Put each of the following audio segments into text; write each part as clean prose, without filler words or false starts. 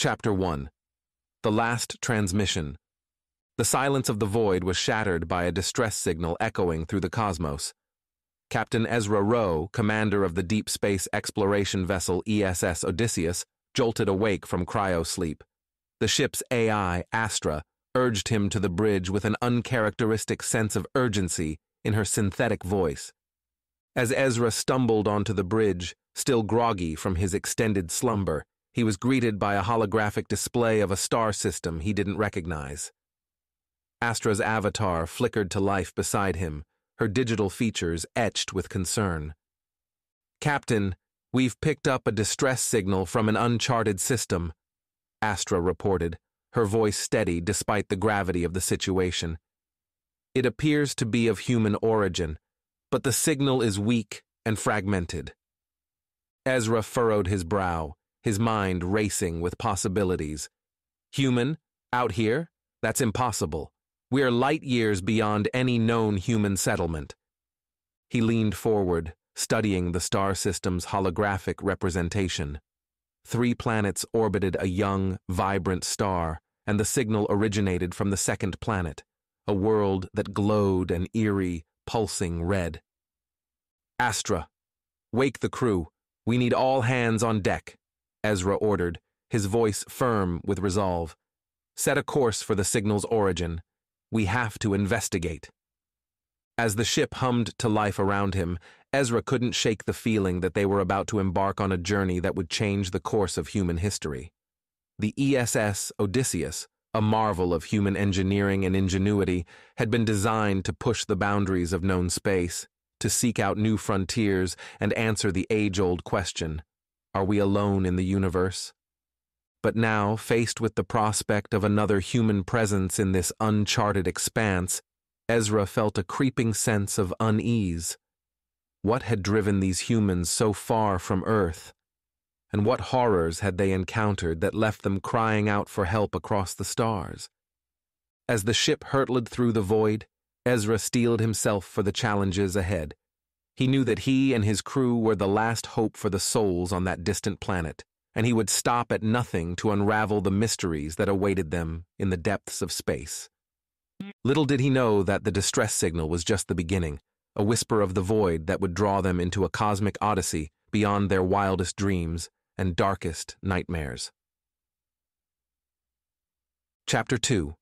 Chapter 1. The Last Transmission. The silence of the void was shattered by a distress signal echoing through the cosmos. Captain Ezra Rowe, commander of the deep space exploration vessel ESS Odysseus, jolted awake from cryo-sleep. The ship's AI, Astra, urged him to the bridge with an uncharacteristic sense of urgency in her synthetic voice. As Ezra stumbled onto the bridge, still groggy from his extended slumber, he was greeted by a holographic display of a star system he didn't recognize. Astra's avatar flickered to life beside him, her digital features etched with concern. "Captain, we've picked up a distress signal from an uncharted system," Astra reported, her voice steady despite the gravity of the situation. "It appears to be of human origin, but the signal is weak and fragmented." Ezra furrowed his brow, his mind racing with possibilities. "Human? Out here? That's impossible. We're light years beyond any known human settlement." He leaned forward, studying the star system's holographic representation. 3 planets orbited a young, vibrant star, and the signal originated from the second planet, a world that glowed an eerie, pulsing red. "Astra, wake the crew. We need all hands on deck," Ezra ordered, his voice firm with resolve. "Set a course for the signal's origin. We have to investigate." As the ship hummed to life around him, Ezra couldn't shake the feeling that they were about to embark on a journey that would change the course of human history. The ESS Odysseus, a marvel of human engineering and ingenuity, had been designed to push the boundaries of known space, to seek out new frontiers and answer the age-old question, are we alone in the universe? But now, faced with the prospect of another human presence in this uncharted expanse, Ezra felt a creeping sense of unease. What had driven these humans so far from Earth? And what horrors had they encountered that left them crying out for help across the stars? As the ship hurtled through the void, Ezra steeled himself for the challenges ahead. He knew that he and his crew were the last hope for the souls on that distant planet, and he would stop at nothing to unravel the mysteries that awaited them in the depths of space. Little did he know that the distress signal was just the beginning, a whisper of the void that would draw them into a cosmic odyssey beyond their wildest dreams and darkest nightmares. Chapter 2.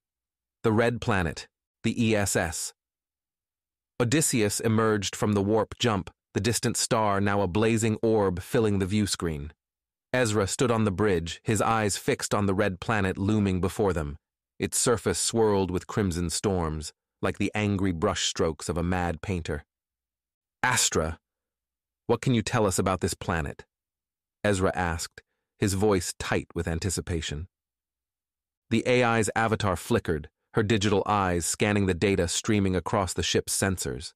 The Red Planet, the ESS. Odysseus emerged from the warp jump, the distant star now a blazing orb filling the view screen. Ezra stood on the bridge, his eyes fixed on the red planet looming before them. Its surface swirled with crimson storms, like the angry brushstrokes of a mad painter. "Astra, what can you tell us about this planet?" Ezra asked, his voice tight with anticipation. The AI's avatar flickered, her digital eyes scanning the data streaming across the ship's sensors.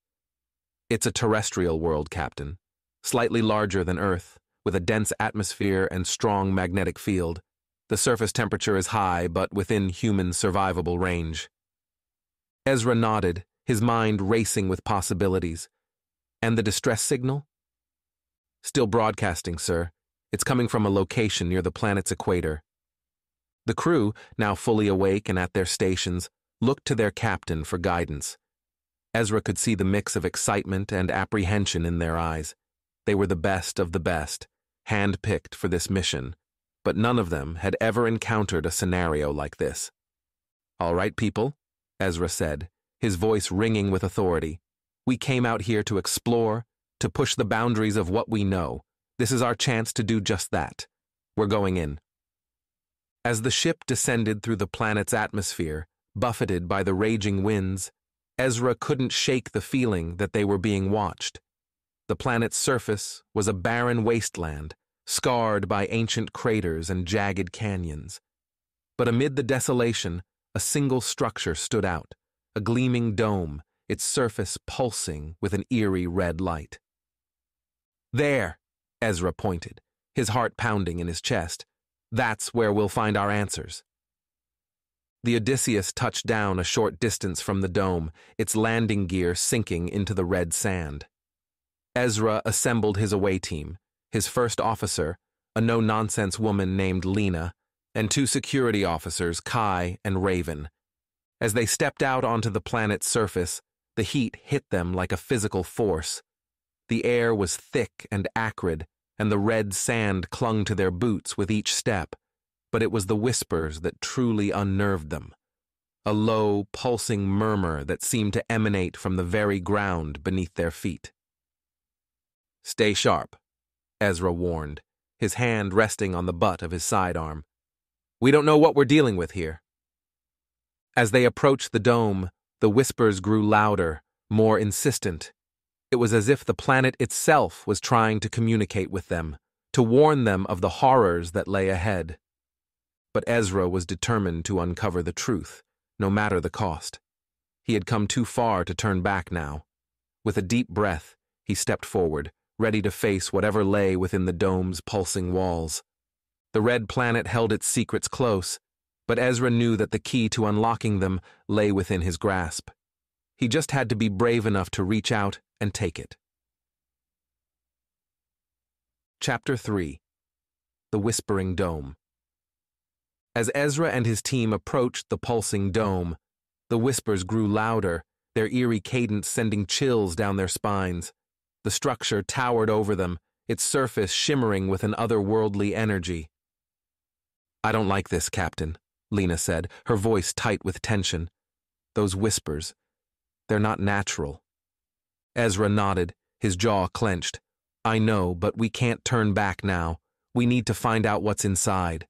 "It's a terrestrial world, Captain, slightly larger than Earth, with a dense atmosphere and strong magnetic field. The surface temperature is high, but within human survivable range." Ezra nodded, his mind racing with possibilities. "And the distress signal?" "Still broadcasting, sir. It's coming from a location near the planet's equator." The crew, now fully awake and at their stations, looked to their captain for guidance. Ezra could see the mix of excitement and apprehension in their eyes. They were the best of the best, hand-picked for this mission, but none of them had ever encountered a scenario like this. "All right, people," Ezra said, his voice ringing with authority. "We came out here to explore, to push the boundaries of what we know. This is our chance to do just that. We're going in." As the ship descended through the planet's atmosphere, buffeted by the raging winds, Ezra couldn't shake the feeling that they were being watched. The planet's surface was a barren wasteland, scarred by ancient craters and jagged canyons. But amid the desolation, a single structure stood out, a gleaming dome, its surface pulsing with an eerie red light. "There," Ezra pointed, his heart pounding in his chest. "That's where we'll find our answers." The Odysseus touched down a short distance from the dome, its landing gear sinking into the red sand. Ezra assembled his away team, his first officer, a no-nonsense woman named Lena, and 2 security officers, Kai and Raven. As they stepped out onto the planet's surface, the heat hit them like a physical force. The air was thick and acrid, and the red sand clung to their boots with each step, but it was the whispers that truly unnerved them. A low, pulsing murmur that seemed to emanate from the very ground beneath their feet. "Stay sharp," Ezra warned, his hand resting on the butt of his sidearm. "We don't know what we're dealing with here." As they approached the dome, the whispers grew louder, more insistent. It was as if the planet itself was trying to communicate with them, to warn them of the horrors that lay ahead. But Ezra was determined to uncover the truth, no matter the cost. He had come too far to turn back now. With a deep breath, he stepped forward, ready to face whatever lay within the dome's pulsing walls. The red planet held its secrets close, but Ezra knew that the key to unlocking them lay within his grasp. He just had to be brave enough to reach out and take it. Chapter 3. The Whispering Dome. As Ezra and his team approached the pulsing dome, the whispers grew louder, their eerie cadence sending chills down their spines. The structure towered over them, its surface shimmering with an otherworldly energy. "I don't like this, Captain," Lena said, her voice tight with tension. "Those whispers, they're not natural." Ezra nodded, his jaw clenched. "I know, but we can't turn back now. We need to find out what's inside."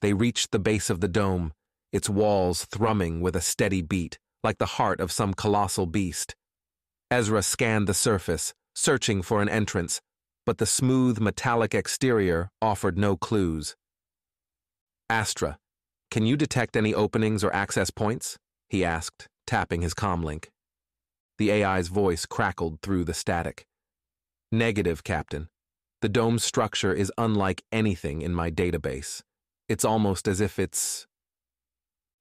They reached the base of the dome, its walls thrumming with a steady beat, like the heart of some colossal beast. Ezra scanned the surface, searching for an entrance, but the smooth metallic exterior offered no clues. "Astra, can you detect any openings or access points?" he asked, tapping his comlink. The AI's voice crackled through the static. "Negative, Captain. The dome's structure is unlike anything in my database. It's almost as if it's..."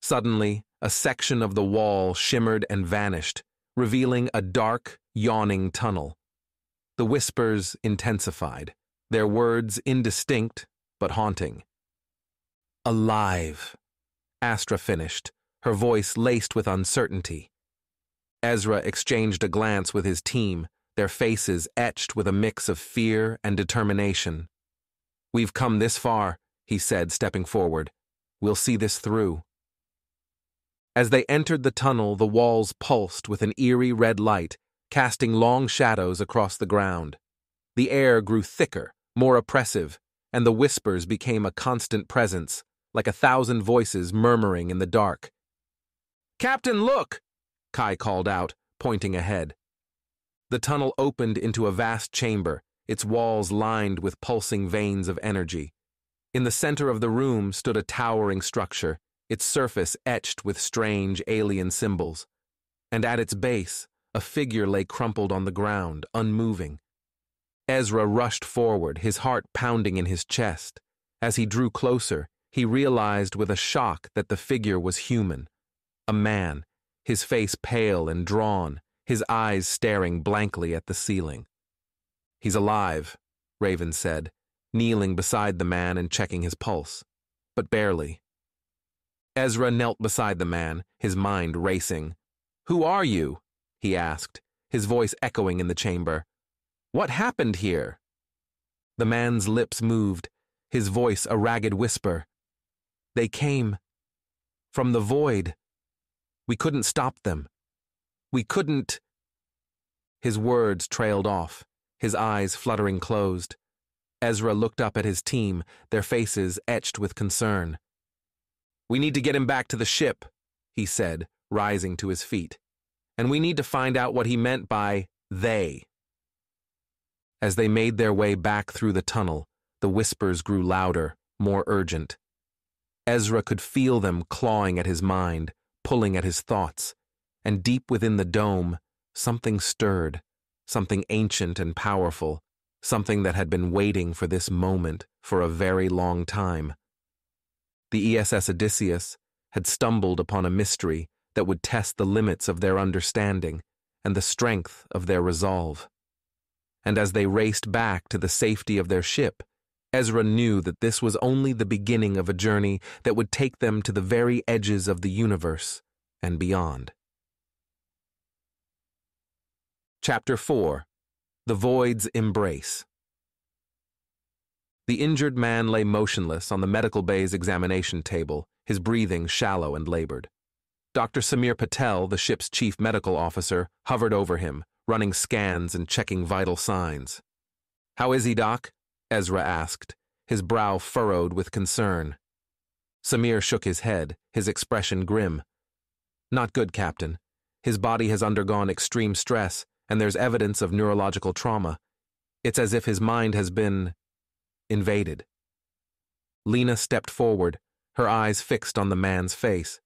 Suddenly, a section of the wall shimmered and vanished, revealing a dark, yawning tunnel. The whispers intensified, their words indistinct but haunting. "Alive," Astra finished, her voice laced with uncertainty. Ezra exchanged a glance with his team, their faces etched with a mix of fear and determination. "We've come this far," he said, stepping forward. "We'll see this through." As they entered the tunnel, the walls pulsed with an eerie red light, casting long shadows across the ground. The air grew thicker, more oppressive, and the whispers became a constant presence, like 1,000 voices murmuring in the dark. "Captain, look!" Kai called out, pointing ahead. The tunnel opened into a vast chamber, its walls lined with pulsing veins of energy. In the center of the room stood a towering structure, its surface etched with strange alien symbols. And at its base, a figure lay crumpled on the ground, unmoving. Ezra rushed forward, his heart pounding in his chest. As he drew closer, he realized with a shock that the figure was human. A man, his face pale and drawn, his eyes staring blankly at the ceiling. "He's alive," Raven said, kneeling beside the man and checking his pulse. But barely. Ezra knelt beside the man, his mind racing. "Who are you?" he asked, his voice echoing in the chamber. "What happened here?" The man's lips moved, his voice a ragged whisper. "They came from the void. We couldn't stop them. We couldn't..." His words trailed off, his eyes fluttering closed. Ezra looked up at his team, their faces etched with concern. "We need to get him back to the ship," he said, rising to his feet. "And we need to find out what he meant by they." As they made their way back through the tunnel, the whispers grew louder, more urgent. Ezra could feel them clawing at his mind, pulling at his thoughts, and deep within the dome, something stirred, something ancient and powerful, something that had been waiting for this moment for a very long time. The ESS Odysseus had stumbled upon a mystery that would test the limits of their understanding and the strength of their resolve. And as they raced back to the safety of their ship, Ezra knew that this was only the beginning of a journey that would take them to the very edges of the universe and beyond. Chapter 4. The Void's Embrace. The injured man lay motionless on the medical bay's examination table, his breathing shallow and labored. Dr. Samir Patel, the ship's chief medical officer, hovered over him, running scans and checking vital signs. "How is he, Doc?" Ezra asked, his brow furrowed with concern. Samir shook his head, his expression grim. "Not good, Captain. His body has undergone extreme stress, and there's evidence of neurological trauma. It's as if his mind has been invaded." Lena stepped forward, her eyes fixed on the man's face.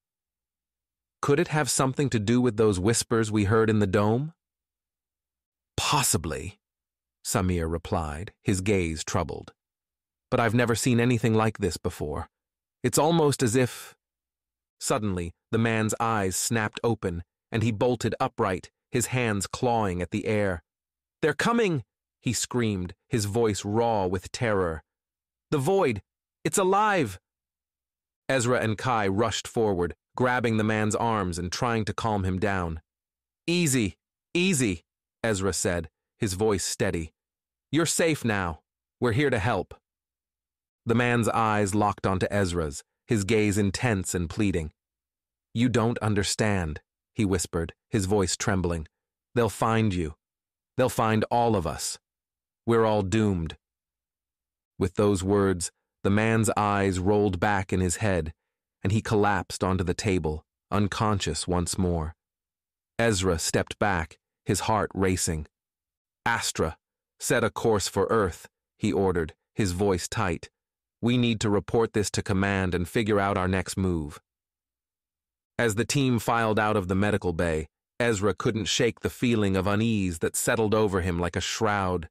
"Could it have something to do with those whispers we heard in the dome?" "Possibly," Samir replied, his gaze troubled. "But I've never seen anything like this before. It's almost as if—" Suddenly, the man's eyes snapped open, and he bolted upright, his hands clawing at the air. "They're coming!" he screamed, his voice raw with terror. "The void! It's alive!" Ezra and Kai rushed forward, grabbing the man's arms and trying to calm him down. "Easy, easy," Ezra said, his voice steady. "You're safe now. We're here to help." The man's eyes locked onto Ezra's, his gaze intense and pleading. "You don't understand," he whispered, his voice trembling. "They'll find you. They'll find all of us. We're all doomed." With those words, the man's eyes rolled back in his head, and he collapsed onto the table, unconscious once more. Ezra stepped back, his heart racing. "Astra, set a course for Earth," he ordered, his voice tight. "We need to report this to command and figure out our next move." As the team filed out of the medical bay, Ezra couldn't shake the feeling of unease that settled over him like a shroud.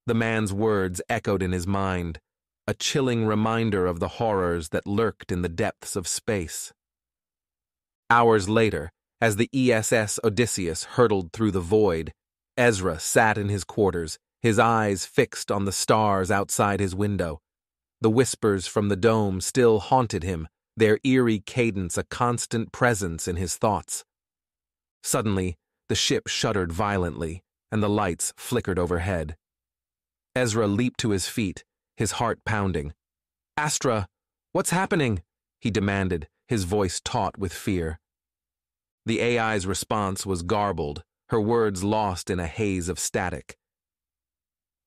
The man's words echoed in his mind, a chilling reminder of the horrors that lurked in the depths of space. Hours later, as the ESS Odysseus hurtled through the void, Ezra sat in his quarters, his eyes fixed on the stars outside his window. The whispers from the dome still haunted him, their eerie cadence a constant presence in his thoughts. Suddenly, the ship shuddered violently, and the lights flickered overhead. Ezra leaped to his feet, his heart pounding. "Astra, what's happening?" he demanded, his voice taut with fear. The AI's response was garbled, her words lost in a haze of static.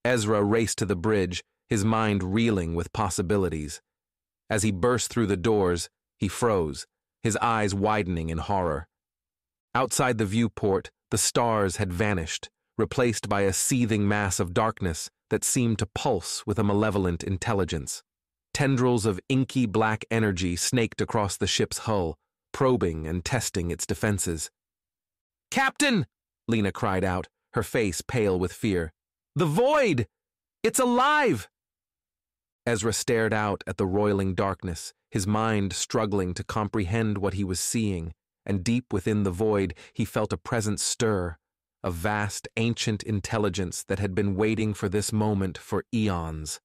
Ezra raced to the bridge, his mind reeling with possibilities. As he burst through the doors, he froze, his eyes widening in horror. Outside the viewport, the stars had vanished, replaced by a seething mass of darkness that seemed to pulse with a malevolent intelligence. Tendrils of inky black energy snaked across the ship's hull, probing and testing its defenses. "Captain!" Lena cried out, her face pale with fear. "The void! It's alive!" Ezra stared out at the roiling darkness, his mind struggling to comprehend what he was seeing, and deep within the void he felt a presence stir, a vast, ancient intelligence that had been waiting for this moment for eons.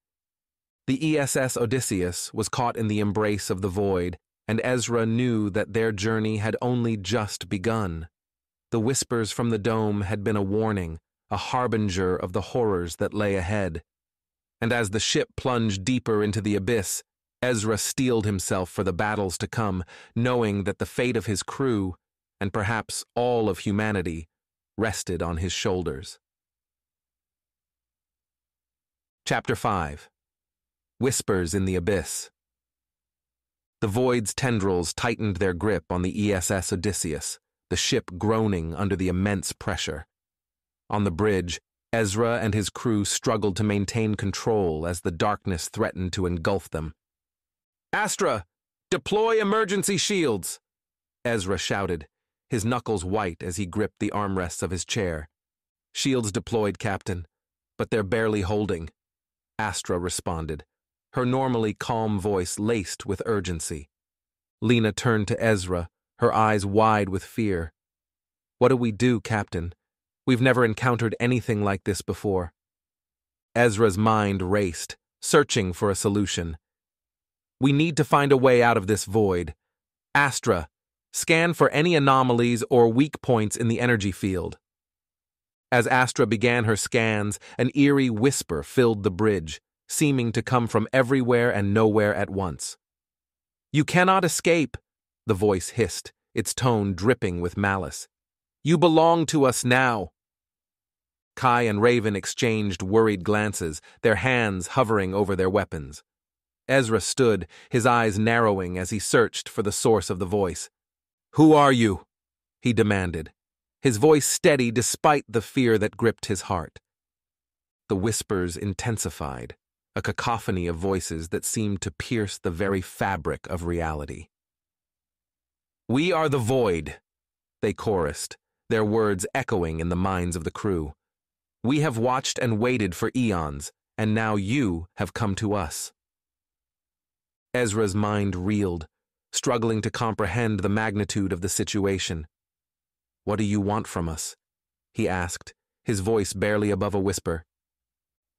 The ESS Odysseus was caught in the embrace of the void, and Ezra knew that their journey had only just begun. The whispers from the dome had been a warning, a harbinger of the horrors that lay ahead. And as the ship plunged deeper into the abyss, Ezra steeled himself for the battles to come, knowing that the fate of his crew, and perhaps all of humanity, rested on his shoulders. Chapter 5. Whispers in the Abyss. The void's tendrils tightened their grip on the ESS Odysseus, the ship groaning under the immense pressure. On the bridge, Ezra and his crew struggled to maintain control as the darkness threatened to engulf them. "Astra, deploy emergency shields!" Ezra shouted, his knuckles white as he gripped the armrests of his chair. "Shields deployed, Captain, but they're barely holding," Astra responded, her normally calm voice laced with urgency. Lena turned to Ezra, her eyes wide with fear. "What do we do, Captain? We've never encountered anything like this before." Ezra's mind raced, searching for a solution. We need to find a way out of this void. Astra, scan for any anomalies or weak points in the energy field. As Astra began her scans, an eerie whisper filled the bridge, seeming to come from everywhere and nowhere at once. "You cannot escape," the voice hissed, its tone dripping with malice. "You belong to us now." Kai and Raven exchanged worried glances, their hands hovering over their weapons. Ezra stood, his eyes narrowing as he searched for the source of the voice. "Who are you?" he demanded, his voice steady despite the fear that gripped his heart. The whispers intensified, a cacophony of voices that seemed to pierce the very fabric of reality. "We are the Void," they chorused, their words echoing in the minds of the crew. "We have watched and waited for eons, and now you have come to us." Ezra's mind reeled, struggling to comprehend the magnitude of the situation. "What do you want from us?" he asked, his voice barely above a whisper.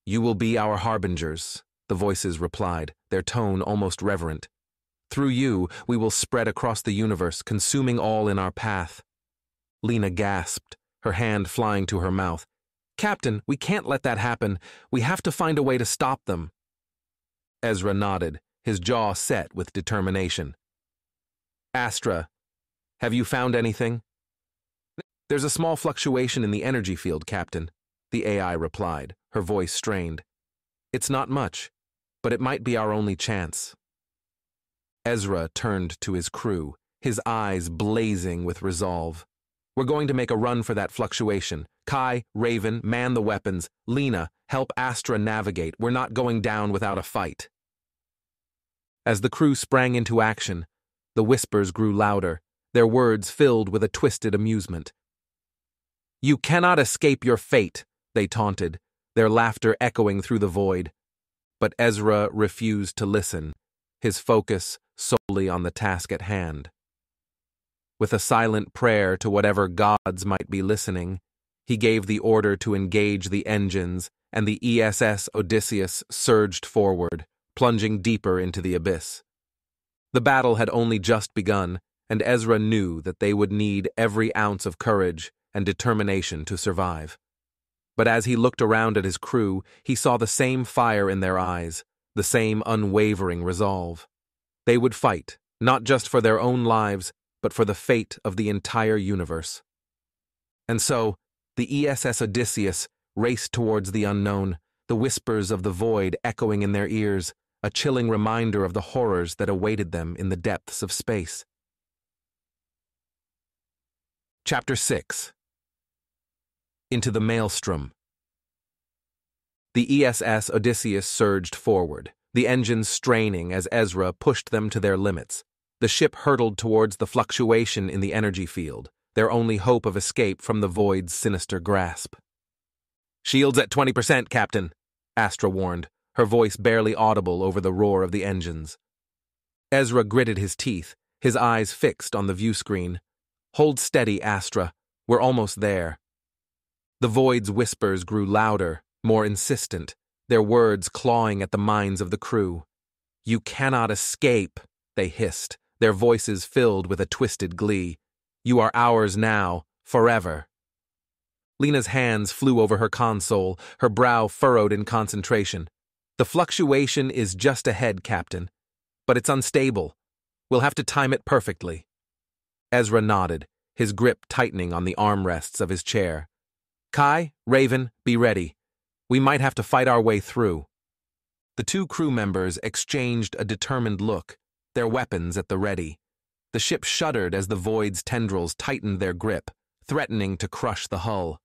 "You will be our harbingers," the voices replied, their tone almost reverent. "Through you, we will spread across the universe, consuming all in our path." Lena gasped, her hand flying to her mouth. "Captain, we can't let that happen. We have to find a way to stop them." Ezra nodded, his jaw set with determination. "Astra, have you found anything?" "There's a small fluctuation in the energy field, Captain," the AI replied, her voice strained. "It's not much, but it might be our only chance." Ezra turned to his crew, his eyes blazing with resolve. "We're going to make a run for that fluctuation. Kai, Raven, man the weapons. Lena, help Astra navigate. We're not going down without a fight." As the crew sprang into action, the whispers grew louder, their words filled with a twisted amusement. "You cannot escape your fate," they taunted, their laughter echoing through the void. But Ezra refused to listen, his focus solely on the task at hand. With a silent prayer to whatever gods might be listening, he gave the order to engage the engines, and the ESS Odysseus surged forward, plunging deeper into the abyss. The battle had only just begun, and Ezra knew that they would need every ounce of courage and determination to survive. But as he looked around at his crew, he saw the same fire in their eyes, the same unwavering resolve. They would fight, not just for their own lives, but for the fate of the entire universe. And so, the ESS Odysseus raced towards the unknown, the whispers of the void echoing in their ears, a chilling reminder of the horrors that awaited them in the depths of space. Chapter 6. Into the Maelstrom. The ESS Odysseus surged forward, the engines straining as Ezra pushed them to their limits. The ship hurtled towards the fluctuation in the energy field, their only hope of escape from the void's sinister grasp. "Shields at 20%, Captain," Astra warned, her voice barely audible over the roar of the engines. Ezra gritted his teeth, his eyes fixed on the view screen. "Hold steady, Astra. We're almost there." The void's whispers grew louder, more insistent, their words clawing at the minds of the crew. "You cannot escape," they hissed, their voices filled with a twisted glee. "You are ours now, forever." Lena's hands flew over her console, her brow furrowed in concentration. "The fluctuation is just ahead, Captain, but it's unstable. We'll have to time it perfectly." Ezra nodded, his grip tightening on the armrests of his chair. "Kai, Raven, be ready. We might have to fight our way through." The two crew members exchanged a determined look, their weapons at the ready. The ship shuddered as the void's tendrils tightened their grip, threatening to crush the hull.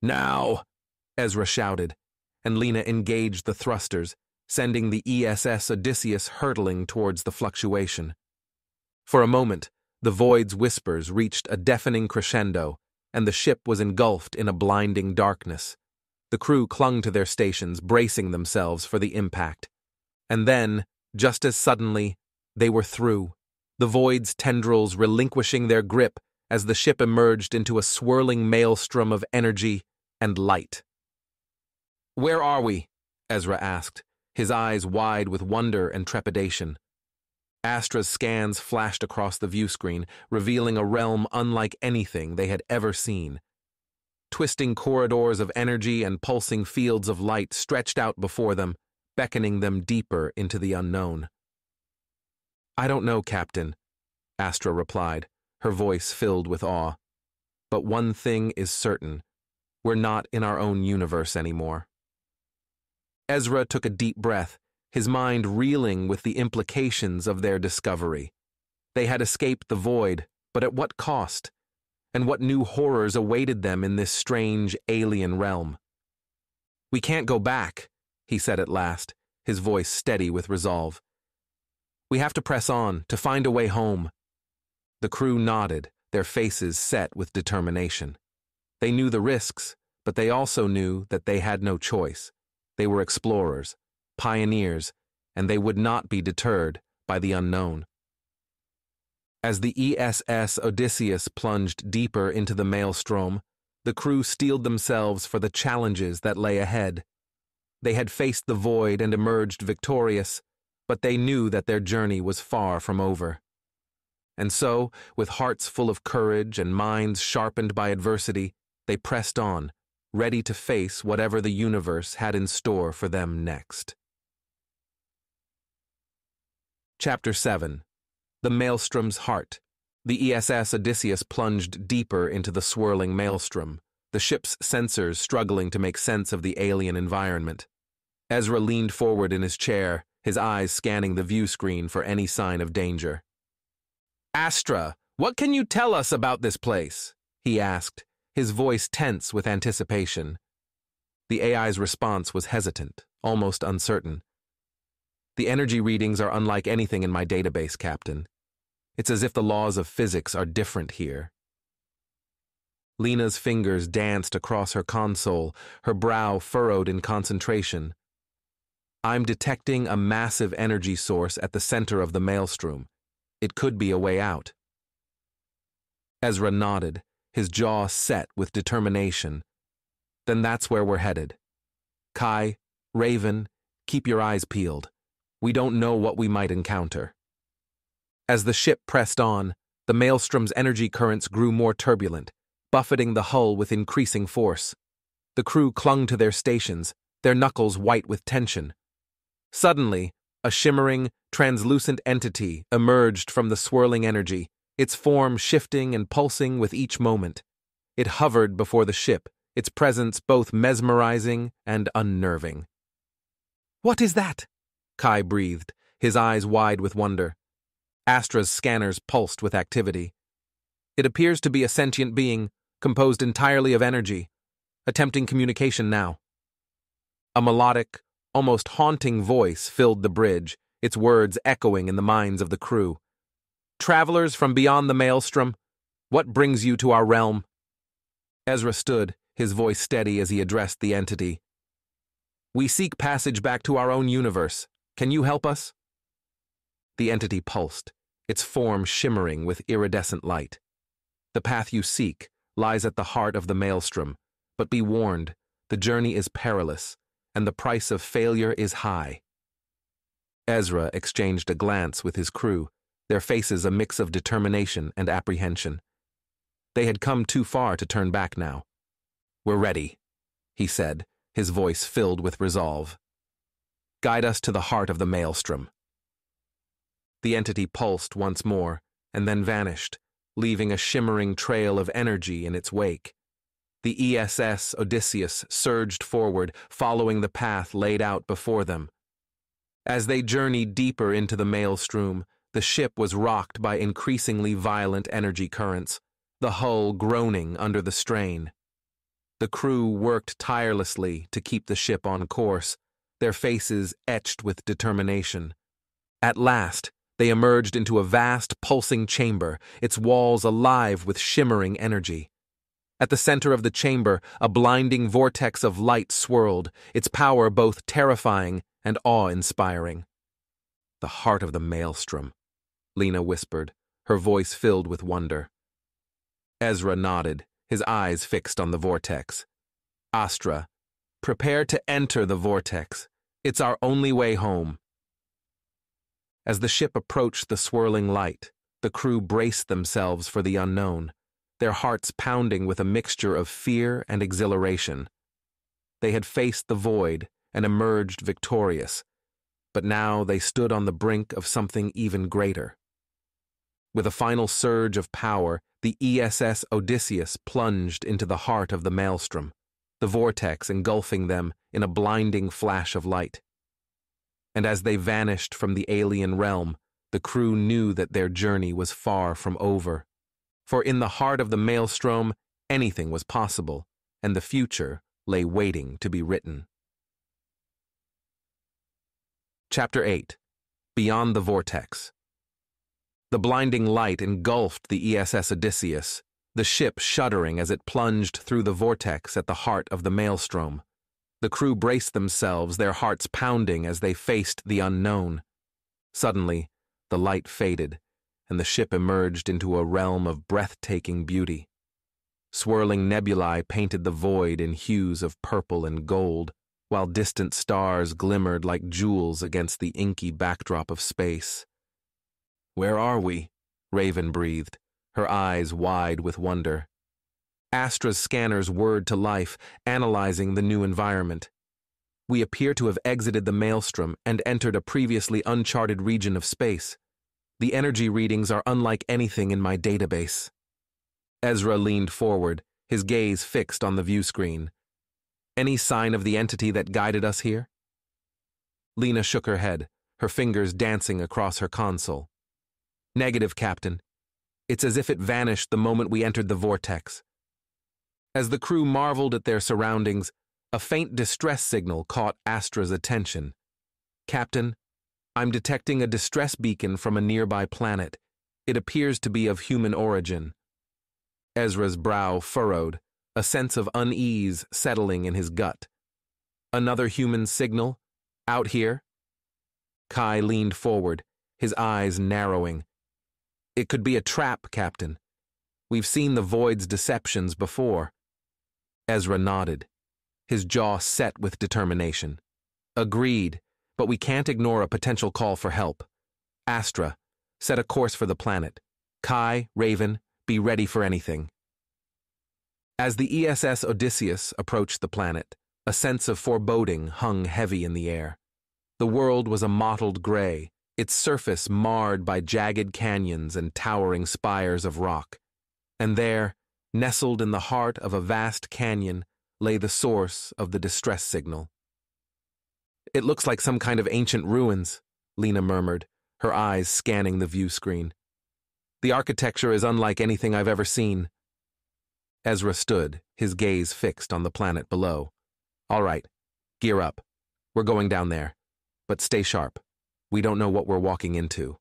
"Now!" Ezra shouted, and Lena engaged the thrusters, sending the ESS Odysseus hurtling towards the fluctuation. For a moment, the void's whispers reached a deafening crescendo, and the ship was engulfed in a blinding darkness. The crew clung to their stations, bracing themselves for the impact. And then, just as suddenly, they were through, the void's tendrils relinquishing their grip as the ship emerged into a swirling maelstrom of energy and light. "Where are we?" Ezra asked, his eyes wide with wonder and trepidation. Astra's scans flashed across the view screen, revealing a realm unlike anything they had ever seen. Twisting corridors of energy and pulsing fields of light stretched out before them, beckoning them deeper into the unknown. "I don't know, Captain," Astra replied, her voice filled with awe. "But one thing is certain. We're not in our own universe anymore." Ezra took a deep breath, his mind reeling with the implications of their discovery. They had escaped the void, but at what cost? And what new horrors awaited them in this strange, alien realm? "We can't go back," he said at last, his voice steady with resolve. "We have to press on, to find a way home." The crew nodded, their faces set with determination. They knew the risks, but they also knew that they had no choice. They were explorers, pioneers, and they would not be deterred by the unknown. As the ESS Odysseus plunged deeper into the maelstrom, the crew steeled themselves for the challenges that lay ahead. They had faced the void and emerged victorious, but they knew that their journey was far from over. And so, with hearts full of courage and minds sharpened by adversity, they pressed on, ready to face whatever the universe had in store for them next. Chapter 7. The Maelstrom's Heart. The ESS Odysseus plunged deeper into the swirling maelstrom, the ship's sensors struggling to make sense of the alien environment. Ezra leaned forward in his chair, his eyes scanning the view screen for any sign of danger. "Astra, what can you tell us about this place?" he asked, his voice tense with anticipation. The AI's response was hesitant, almost uncertain. "The energy readings are unlike anything in my database, Captain. It's as if the laws of physics are different here." Lena's fingers danced across her console, her brow furrowed in concentration. "I'm detecting a massive energy source at the center of the maelstrom. It could be a way out." Ezra nodded, his jaw set with determination. "Then that's where we're headed. Kai, Raven, keep your eyes peeled. We don't know what we might encounter." As the ship pressed on, the maelstrom's energy currents grew more turbulent, buffeting the hull with increasing force. The crew clung to their stations, their knuckles white with tension. Suddenly, a shimmering, translucent entity emerged from the swirling energy, its form shifting and pulsing with each moment. It hovered before the ship, its presence both mesmerizing and unnerving. "What is that?" Kai breathed, his eyes wide with wonder. Astra's scanners pulsed with activity. "It appears to be a sentient being, composed entirely of energy, attempting communication now." A melodic, almost haunting voice filled the bridge, its words echoing in the minds of the crew. "Travelers from beyond the maelstrom, what brings you to our realm?" Ezra stood, his voice steady as he addressed the entity. "We seek passage back to our own universe. Can you help us?" The entity pulsed, its form shimmering with iridescent light. "The path you seek lies at the heart of the maelstrom, but be warned, the journey is perilous, and the price of failure is high." Ezra exchanged a glance with his crew, their faces a mix of determination and apprehension. They had come too far to turn back now. "We're ready," he said, his voice filled with resolve. "Guide us to the heart of the maelstrom." The entity pulsed once more, and then vanished, leaving a shimmering trail of energy in its wake. The ESS Odysseus surged forward, following the path laid out before them. As they journeyed deeper into the maelstrom, the ship was rocked by increasingly violent energy currents, the hull groaning under the strain. The crew worked tirelessly to keep the ship on course, their faces etched with determination. At last, they emerged into a vast, pulsing chamber, its walls alive with shimmering energy. At the center of the chamber, a blinding vortex of light swirled, its power both terrifying and awe-inspiring. "The heart of the maelstrom," Lena whispered, her voice filled with wonder. Ezra nodded, his eyes fixed on the vortex. "Astra, prepare to enter the vortex. It's our only way home. As the ship approached the swirling light, the crew braced themselves for the unknown, their hearts pounding with a mixture of fear and exhilaration. They had faced the void and emerged victorious, but now they stood on the brink of something even greater. With a final surge of power, the ESS Odysseus plunged into the heart of the maelstrom, the vortex engulfing them in a blinding flash of light. And as they vanished from the alien realm, the crew knew that their journey was far from over. For in the heart of the maelstrom, anything was possible, and the future lay waiting to be written. Chapter 8. Beyond the Vortex. The blinding light engulfed the ESS Odysseus, the ship shuddering as it plunged through the vortex at the heart of the maelstrom. The crew braced themselves, their hearts pounding as they faced the unknown. Suddenly, the light faded, and the ship emerged into a realm of breathtaking beauty. Swirling nebulae painted the void in hues of purple and gold, while distant stars glimmered like jewels against the inky backdrop of space. "Where are we?" Raven breathed, her eyes wide with wonder. Astra's scanners whirred to life, analyzing the new environment. "We appear to have exited the maelstrom and entered a previously uncharted region of space. The energy readings are unlike anything in my database." Ezra leaned forward, his gaze fixed on the view screen. "Any sign of the entity that guided us here?" Lena shook her head, her fingers dancing across her console. "Negative, Captain. It's as if it vanished the moment we entered the vortex." As the crew marveled at their surroundings, a faint distress signal caught Astra's attention. "Captain, I'm detecting a distress beacon from a nearby planet. It appears to be of human origin." Ezra's brow furrowed, a sense of unease settling in his gut. "Another human signal? Out here?" Kai leaned forward, his eyes narrowing. "It could be a trap, Captain. We've seen the Void's deceptions before." Ezra nodded, his jaw set with determination. "Agreed, but we can't ignore a potential call for help. Astra, set a course for the planet. Kai, Raven, be ready for anything." As the ESS Odysseus approached the planet, a sense of foreboding hung heavy in the air. The world was a mottled gray, its surface marred by jagged canyons and towering spires of rock. And there, nestled in the heart of a vast canyon, lay the source of the distress signal. "It looks like some kind of ancient ruins," Lena murmured, her eyes scanning the view screen. "The architecture is unlike anything I've ever seen." Ezra stood, his gaze fixed on the planet below. "All right, gear up. We're going down there. But stay sharp. We don't know what we're walking into."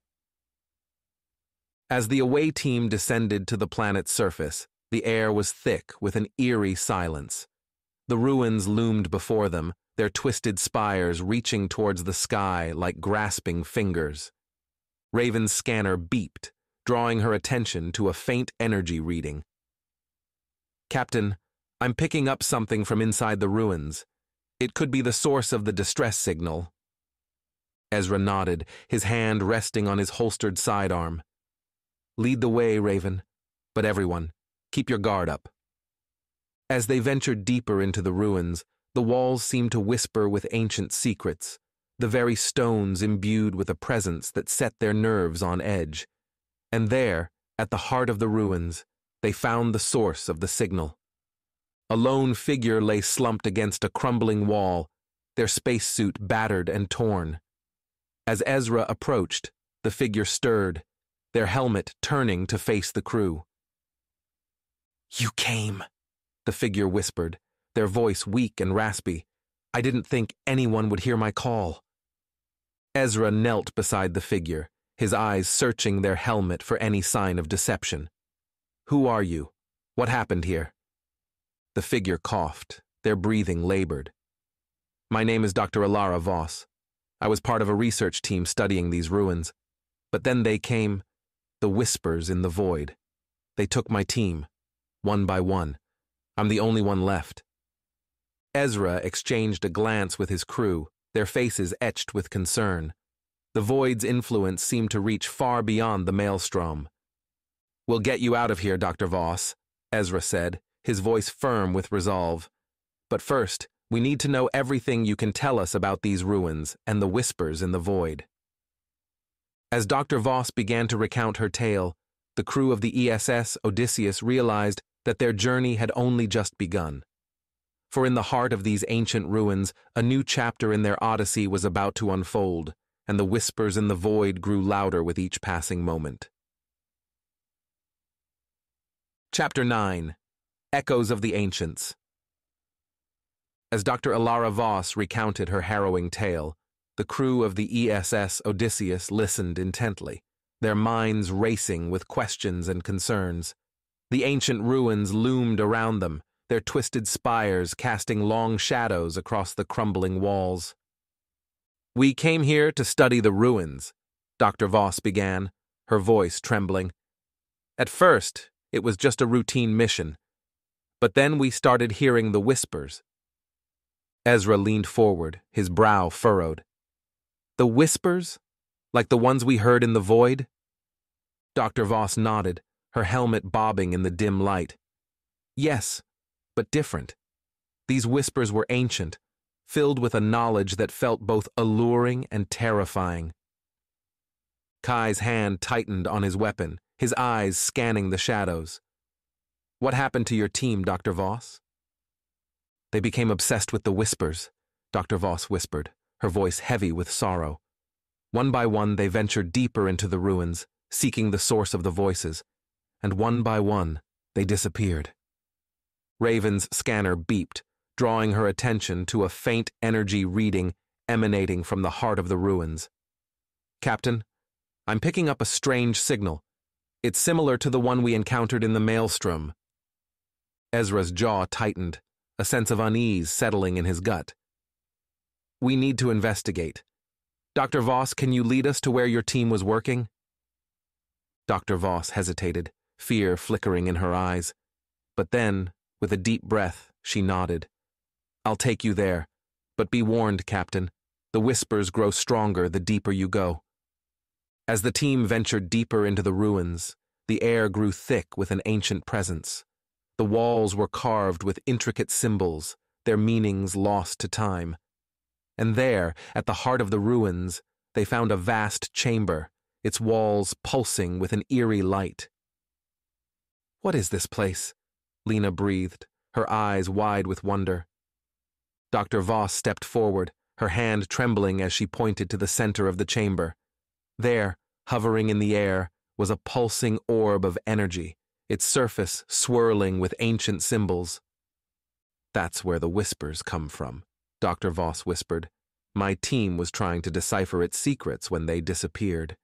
As the away team descended to the planet's surface, the air was thick with an eerie silence. The ruins loomed before them, their twisted spires reaching towards the sky like grasping fingers. Raven's scanner beeped, drawing her attention to a faint energy reading. "Captain, I'm picking up something from inside the ruins. It could be the source of the distress signal." Ezra nodded, his hand resting on his holstered sidearm. "Lead the way, Raven. But everyone, keep your guard up." As they ventured deeper into the ruins, the walls seemed to whisper with ancient secrets, the very stones imbued with a presence that set their nerves on edge. And there, at the heart of the ruins, they found the source of the signal. A lone figure lay slumped against a crumbling wall, their spacesuit battered and torn. As Ezra approached, the figure stirred, their helmet turning to face the crew. "You came," the figure whispered, their voice weak and raspy. "I didn't think anyone would hear my call." Ezra knelt beside the figure, his eyes searching their helmet for any sign of deception. "Who are you? What happened here?" The figure coughed, their breathing labored. "My name is Dr. Alara Voss. I was part of a research team studying these ruins. But then they came, the whispers in the void. They took my team, one by one. I'm the only one left." Ezra exchanged a glance with his crew, their faces etched with concern. The void's influence seemed to reach far beyond the maelstrom. "We'll get you out of here, Dr. Voss," Ezra said, his voice firm with resolve. "But first, we need to know everything you can tell us about these ruins and the whispers in the void." As Dr. Voss began to recount her tale, the crew of the ESS Odysseus realized that their journey had only just begun. For in the heart of these ancient ruins, a new chapter in their Odyssey was about to unfold, and the whispers in the void grew louder with each passing moment. Chapter 9. Echoes of the Ancients. As Dr. Alara Voss recounted her harrowing tale, the crew of the ESS Odysseus listened intently, their minds racing with questions and concerns. The ancient ruins loomed around them, their twisted spires casting long shadows across the crumbling walls. "We came here to study the ruins," Dr. Voss began, her voice trembling. "At first, it was just a routine mission, but then we started hearing the whispers." Ezra leaned forward, his brow furrowed. "The whispers? Like the ones we heard in the void?" Dr. Voss nodded, her helmet bobbing in the dim light. "Yes, but different. These whispers were ancient, filled with a knowledge that felt both alluring and terrifying." Kai's hand tightened on his weapon, his eyes scanning the shadows. "What happened to your team, Dr. Voss?" "They became obsessed with the whispers," Dr. Voss whispered, her voice heavy with sorrow. "One by one they ventured deeper into the ruins, seeking the source of the voices, and one by one they disappeared." Raven's scanner beeped, drawing her attention to a faint energy reading emanating from the heart of the ruins. "Captain, I'm picking up a strange signal. It's similar to the one we encountered in the maelstrom." Ezra's jaw tightened, a sense of unease settling in his gut. "We need to investigate. Dr. Voss, can you lead us to where your team was working?" Dr. Voss hesitated, fear flickering in her eyes. But then, with a deep breath, she nodded. "I'll take you there. But be warned, Captain. The whispers grow stronger the deeper you go." As the team ventured deeper into the ruins, the air grew thick with an ancient presence. The walls were carved with intricate symbols, their meanings lost to time. And there, at the heart of the ruins, they found a vast chamber, its walls pulsing with an eerie light. "What is this place?" Lena breathed, her eyes wide with wonder. Dr. Voss stepped forward, her hand trembling as she pointed to the center of the chamber. There, hovering in the air, was a pulsing orb of energy, its surface swirling with ancient symbols. "That's where the whispers come from," Dr. Voss whispered. "My team was trying to decipher its secrets when they disappeared."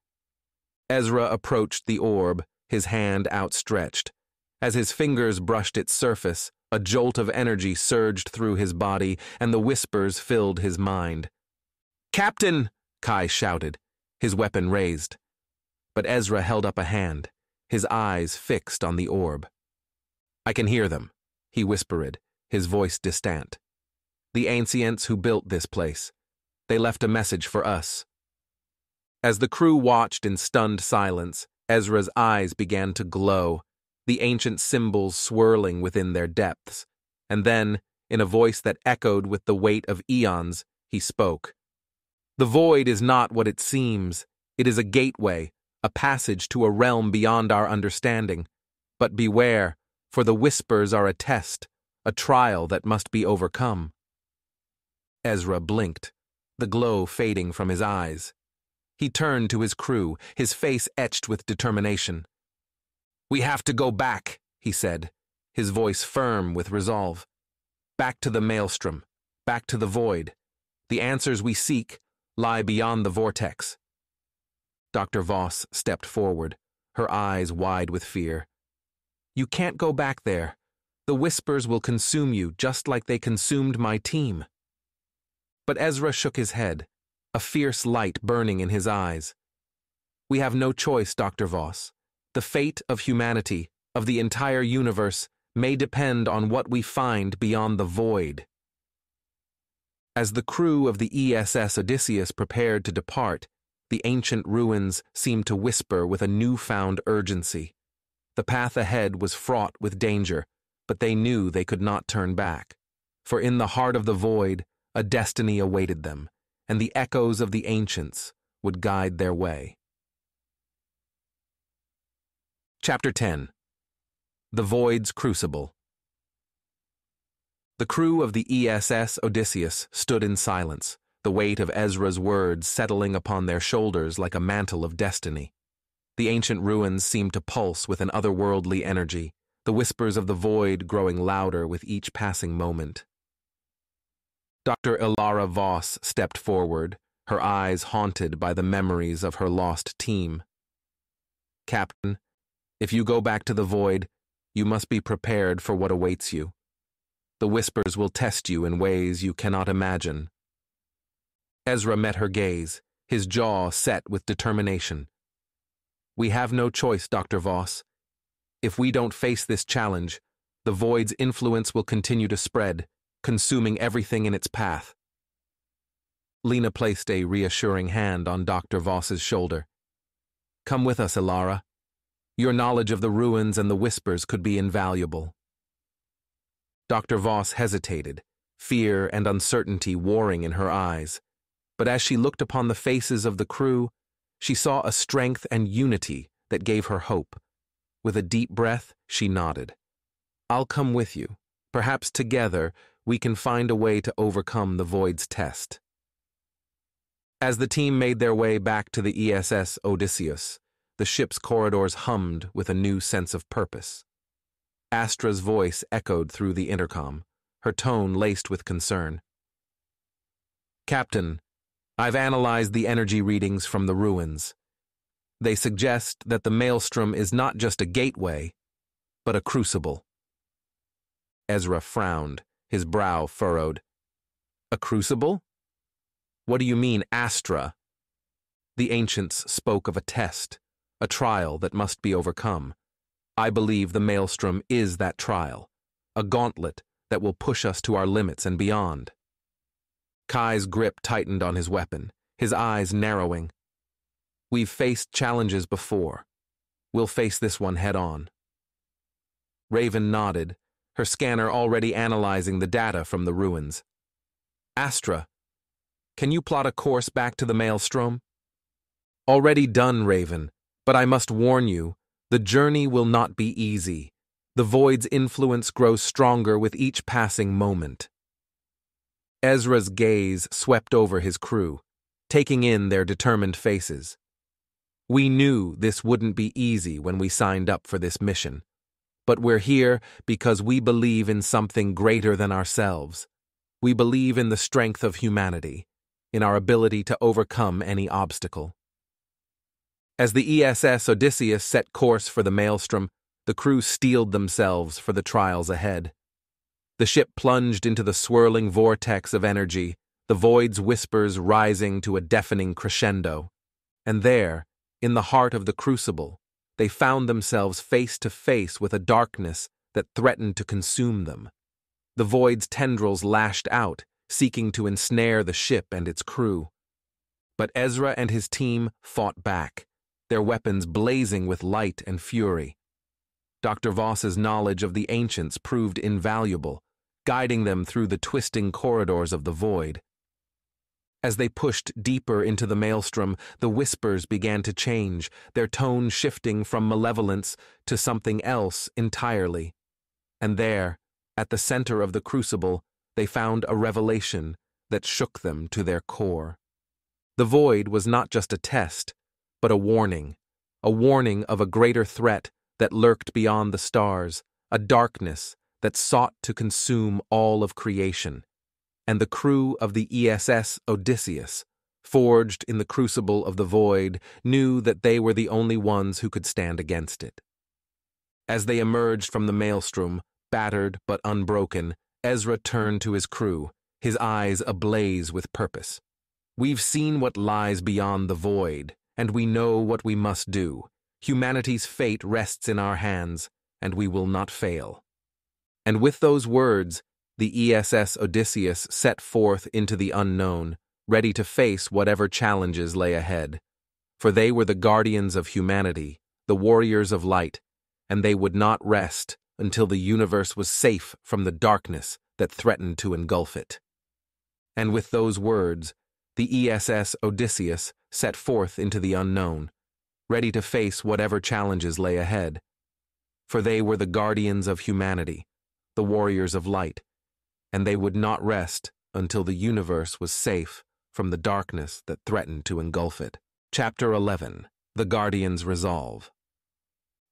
Ezra approached the orb, his hand outstretched. As his fingers brushed its surface, a jolt of energy surged through his body, and the whispers filled his mind. "Captain!" Kai shouted, his weapon raised. But Ezra held up a hand, his eyes fixed on the orb. "I can hear them," he whispered, his voice distant. "The ancients who built this place. They left a message for us." As the crew watched in stunned silence, Ezra's eyes began to glow, the ancient symbols swirling within their depths. And then, in a voice that echoed with the weight of eons, he spoke. "The void is not what it seems. It is a gateway, a passage to a realm beyond our understanding. But beware, for the whispers are a test, a trial that must be overcome." Ezra blinked, the glow fading from his eyes. He turned to his crew, his face etched with determination. "We have to go back," he said, his voice firm with resolve. "Back to the maelstrom, back to the void. The answers we seek lie beyond the vortex." Dr. Voss stepped forward, her eyes wide with fear. "You can't go back there. The whispers will consume you just like they consumed my team." But Ezra shook his head, a fierce light burning in his eyes. "We have no choice, Dr. Voss. The fate of humanity, of the entire universe, may depend on what we find beyond the void." As the crew of the ESS Odysseus prepared to depart, the ancient ruins seemed to whisper with a newfound urgency. The path ahead was fraught with danger, but they knew they could not turn back. For in the heart of the void, a destiny awaited them, and the echoes of the ancients would guide their way. Chapter 10. The Void's Crucible. The crew of the ESS Odysseus stood in silence, the weight of Ezra's words settling upon their shoulders like a mantle of destiny. The ancient ruins seemed to pulse with an otherworldly energy, the whispers of the void growing louder with each passing moment. Dr. Ilara Voss stepped forward, her eyes haunted by the memories of her lost team. "Captain, if you go back to the void, you must be prepared for what awaits you. The whispers will test you in ways you cannot imagine." Ezra met her gaze, his jaw set with determination. "We have no choice, Dr. Voss. If we don't face this challenge, the void's influence will continue to spread, consuming everything in its path." Lena placed a reassuring hand on Dr. Voss's shoulder. "Come with us, Ilara. Your knowledge of the ruins and the whispers could be invaluable." Dr. Voss hesitated, fear and uncertainty warring in her eyes. But as she looked upon the faces of the crew, she saw a strength and unity that gave her hope. With a deep breath, she nodded. "I'll come with you. Perhaps together we can find a way to overcome the void's test." As the team made their way back to the ESS Odysseus, the ship's corridors hummed with a new sense of purpose. Astra's voice echoed through the intercom, her tone laced with concern. "Captain, I've analyzed the energy readings from the ruins. They suggest that the maelstrom is not just a gateway, but a crucible." Ezra frowned, his brow furrowed. "A crucible? What do you mean, Astra?" The ancients spoke of a test, a trial that must be overcome. I believe the maelstrom is that trial, a gauntlet that will push us to our limits and beyond. Kai's grip tightened on his weapon, his eyes narrowing. "We've faced challenges before. We'll face this one head on." Raven nodded, her scanner already analyzing the data from the ruins. "Astra, can you plot a course back to the maelstrom?" "Already done, Raven, but I must warn you, the journey will not be easy. The void's influence grows stronger with each passing moment." Ezra's gaze swept over his crew, taking in their determined faces. "We knew this wouldn't be easy when we signed up for this mission, but we're here because we believe in something greater than ourselves. We believe in the strength of humanity, in our ability to overcome any obstacle." As the ESS Odysseus set course for the maelstrom, the crew steeled themselves for the trials ahead. The ship plunged into the swirling vortex of energy, the void's whispers rising to a deafening crescendo. And there, in the heart of the crucible, they found themselves face to face with a darkness that threatened to consume them. The void's tendrils lashed out, seeking to ensnare the ship and its crew. But Ezra and his team fought back, their weapons blazing with light and fury. Dr. Voss's knowledge of the ancients proved invaluable, guiding them through the twisting corridors of the void. As they pushed deeper into the maelstrom, the whispers began to change, their tone shifting from malevolence to something else entirely. And there, at the center of the crucible, they found a revelation that shook them to their core. The void was not just a test, but a warning of a greater threat that lurked beyond the stars, a darkness that sought to consume all of creation. And the crew of the ESS Odysseus, forged in the crucible of the void, knew that they were the only ones who could stand against it. As they emerged from the maelstrom, battered but unbroken, Ezra turned to his crew, his eyes ablaze with purpose. "We've seen what lies beyond the void, and we know what we must do. Humanity's fate rests in our hands, and we will not fail." And with those words, the ESS Odysseus set forth into the unknown, ready to face whatever challenges lay ahead. For they were the guardians of humanity, the warriors of light, and they would not rest until the universe was safe from the darkness that threatened to engulf it. And with those words, the ESS Odysseus set forth into the unknown, ready to face whatever challenges lay ahead. For they were the guardians of humanity, the warriors of light, and they would not rest until the universe was safe from the darkness that threatened to engulf it. Chapter 11. The Guardians' Resolve.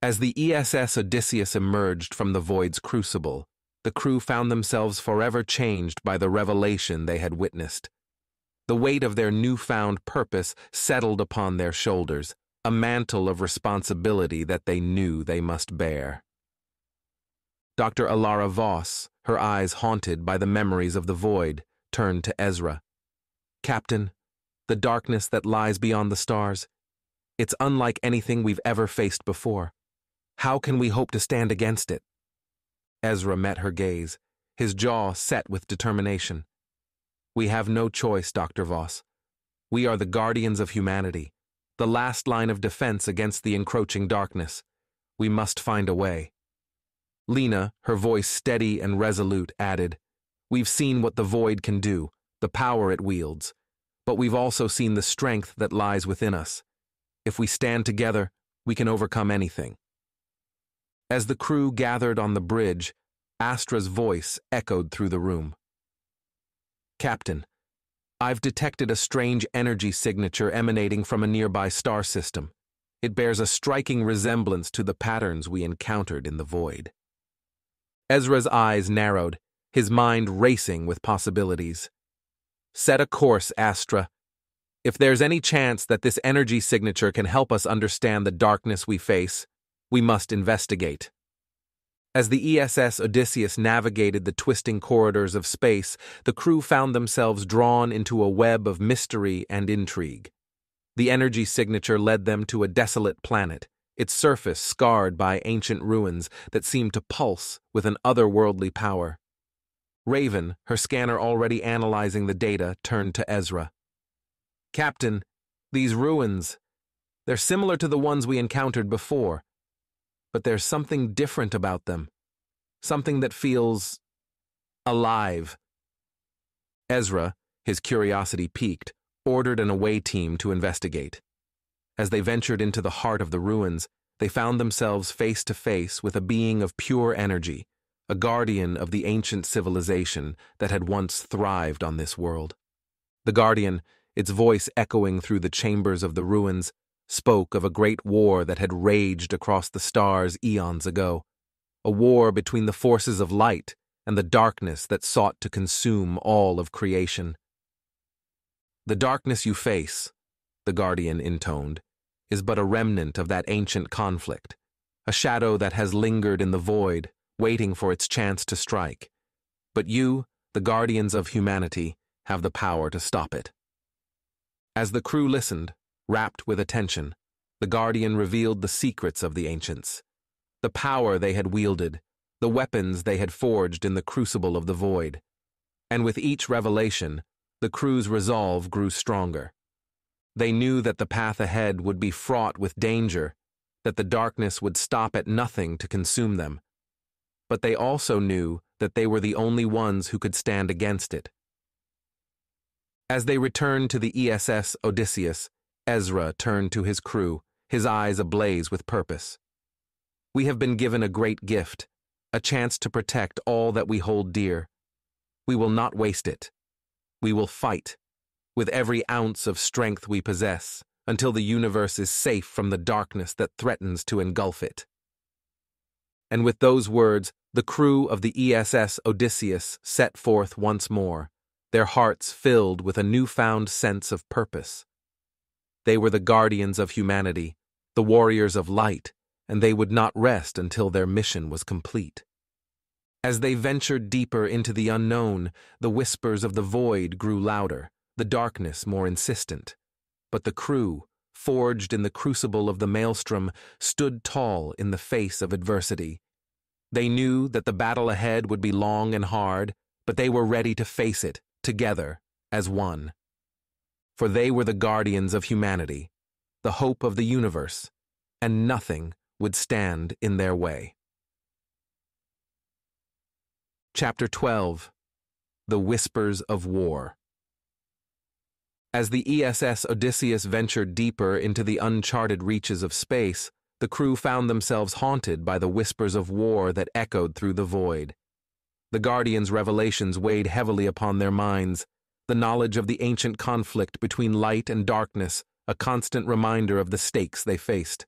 As the ESS Odysseus emerged from the void's crucible, the crew found themselves forever changed by the revelation they had witnessed. The weight of their newfound purpose settled upon their shoulders, a mantle of responsibility that they knew they must bear. Dr. Alara Voss, her eyes haunted by the memories of the void, turned to Ezra. "Captain, the darkness that lies beyond the stars, it's unlike anything we've ever faced before. How can we hope to stand against it?" Ezra met her gaze, his jaw set with determination. "We have no choice, Dr. Voss. We are the guardians of humanity, the last line of defense against the encroaching darkness. We must find a way." Lena, her voice steady and resolute, added, "We've seen what the void can do, the power it wields, but we've also seen the strength that lies within us. If we stand together, we can overcome anything." As the crew gathered on the bridge, Astra's voice echoed through the room. "Captain, I've detected a strange energy signature emanating from a nearby star system. It bears a striking resemblance to the patterns we encountered in the void." Ezra's eyes narrowed, his mind racing with possibilities. "Set a course, Astra. If there's any chance that this energy signature can help us understand the darkness we face, we must investigate." As the ESS Odysseus navigated the twisting corridors of space, the crew found themselves drawn into a web of mystery and intrigue. The energy signature led them to a desolate planet, its surface scarred by ancient ruins that seemed to pulse with an otherworldly power. Raven, her scanner already analyzing the data, turned to Ezra. "Captain, these ruins, they're similar to the ones we encountered before, but there's something different about them, something that feels alive." Ezra, his curiosity piqued, ordered an away team to investigate. As they ventured into the heart of the ruins, they found themselves face to face with a being of pure energy, a guardian of the ancient civilization that had once thrived on this world. The guardian, its voice echoing through the chambers of the ruins, spoke of a great war that had raged across the stars eons ago, a war between the forces of light and the darkness that sought to consume all of creation. "The darkness you face," the guardian intoned, "is but a remnant of that ancient conflict, a shadow that has lingered in the void, waiting for its chance to strike. But you, the guardians of humanity, have the power to stop it." As the crew listened, rapt with attention, the guardian revealed the secrets of the ancients, the power they had wielded, the weapons they had forged in the crucible of the void. And with each revelation, the crew's resolve grew stronger. They knew that the path ahead would be fraught with danger, that the darkness would stop at nothing to consume them. But they also knew that they were the only ones who could stand against it. As they returned to the ESS Odysseus, Ezra turned to his crew, his eyes ablaze with purpose. "We have been given a great gift, a chance to protect all that we hold dear. We will not waste it. We will fight, with every ounce of strength we possess, until the universe is safe from the darkness that threatens to engulf it." And with those words, the crew of the ESS Odysseus set forth once more, their hearts filled with a newfound sense of purpose. They were the guardians of humanity, the warriors of light, and they would not rest until their mission was complete. As they ventured deeper into the unknown, the whispers of the void grew louder, the darkness more insistent. But the crew, forged in the crucible of the maelstrom, stood tall in the face of adversity. They knew that the battle ahead would be long and hard, but they were ready to face it, together, as one. For they were the guardians of humanity, the hope of the universe, and nothing would stand in their way. Chapter 12. The Whispers of War. As the ESS Odysseus ventured deeper into the uncharted reaches of space, the crew found themselves haunted by the whispers of war that echoed through the void. The Guardians' revelations weighed heavily upon their minds, the knowledge of the ancient conflict between light and darkness, a constant reminder of the stakes they faced.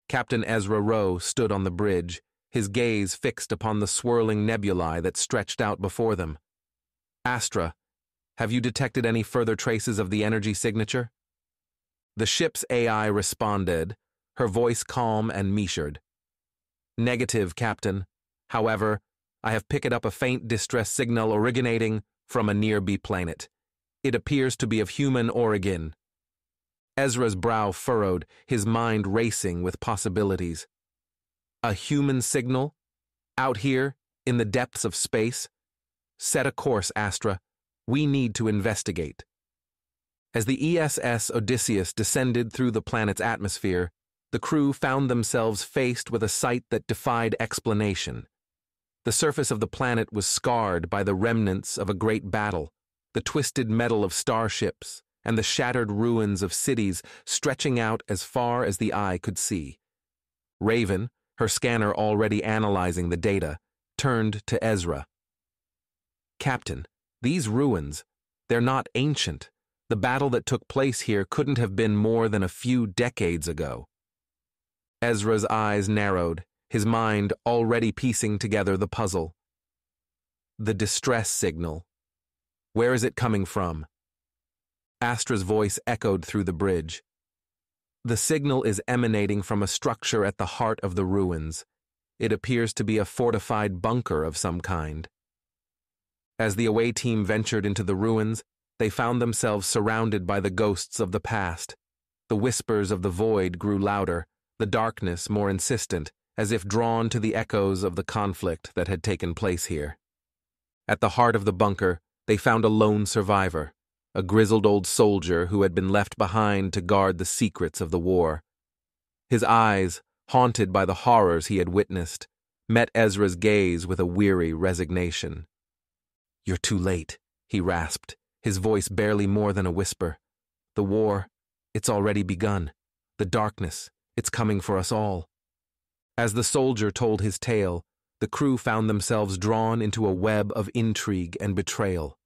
Captain Ezra Rowe stood on the bridge, his gaze fixed upon the swirling nebulae that stretched out before them. "Astra, have you detected any further traces of the energy signature?" The ship's AI responded, her voice calm and measured. "Negative, Captain. However, I have picked up a faint distress signal originating from a nearby planet. It appears to be of human origin." Ezra's brow furrowed, his mind racing with possibilities. A human signal? Out here, in the depths of space? Set a course, Astra. We need to investigate. As the ESS Odysseus descended through the planet's atmosphere, the crew found themselves faced with a sight that defied explanation. The surface of the planet was scarred by the remnants of a great battle, the twisted metal of starships, and the shattered ruins of cities stretching out as far as the eye could see. Raven, her scanner already analyzing the data, turned to Ezra. "Captain, these ruins, they're not ancient. The battle that took place here couldn't have been more than a few decades ago." Ezra's eyes narrowed, his mind already piecing together the puzzle. "The distress signal. Where is it coming from?" Astra's voice echoed through the bridge. "The signal is emanating from a structure at the heart of the ruins. It appears to be a fortified bunker of some kind." As the away team ventured into the ruins, they found themselves surrounded by the ghosts of the past. The whispers of the void grew louder, the darkness more insistent, as if drawn to the echoes of the conflict that had taken place here. At the heart of the bunker, they found a lone survivor, a grizzled old soldier who had been left behind to guard the secrets of the war. His eyes, haunted by the horrors he had witnessed, met Ezra's gaze with a weary resignation. "You're too late," he rasped, his voice barely more than a whisper. "The war, it's already begun. The darkness, it's coming for us all." As the soldier told his tale, the crew found themselves drawn into a web of intrigue and betrayal.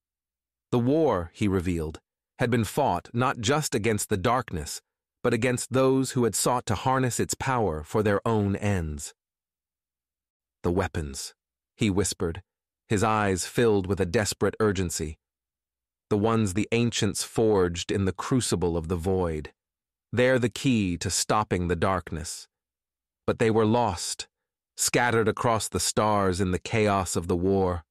The war, he revealed, had been fought not just against the darkness, but against those who had sought to harness its power for their own ends. "The weapons," he whispered, his eyes filled with a desperate urgency. "The ones the ancients forged in the crucible of the void. They're the key to stopping the darkness. But they were lost, scattered across the stars in the chaos of the war."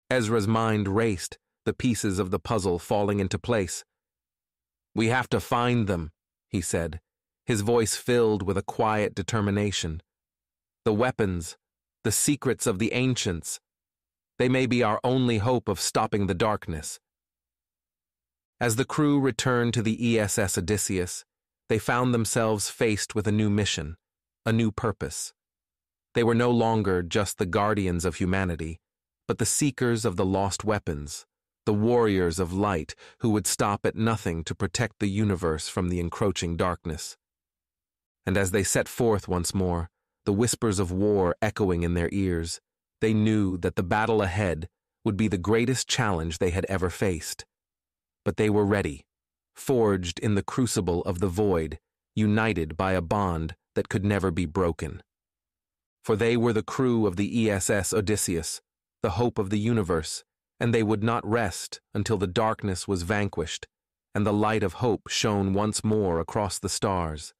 Ezra's mind raced, the pieces of the puzzle falling into place. "We have to find them," he said, his voice filled with a quiet determination. "The weapons, the secrets of the ancients, they may be our only hope of stopping the darkness." As the crew returned to the ESS Odysseus, they found themselves faced with a new mission, a new purpose. They were no longer just the guardians of humanity, but the seekers of the lost weapons, the warriors of light who would stop at nothing to protect the universe from the encroaching darkness. And as they set forth once more, the whispers of war echoing in their ears, they knew that the battle ahead would be the greatest challenge they had ever faced. But they were ready, forged in the crucible of the void, united by a bond that could never be broken. For they were the crew of the ESS Odysseus, the hope of the universe, and they would not rest until the darkness was vanquished and the light of hope shone once more across the stars.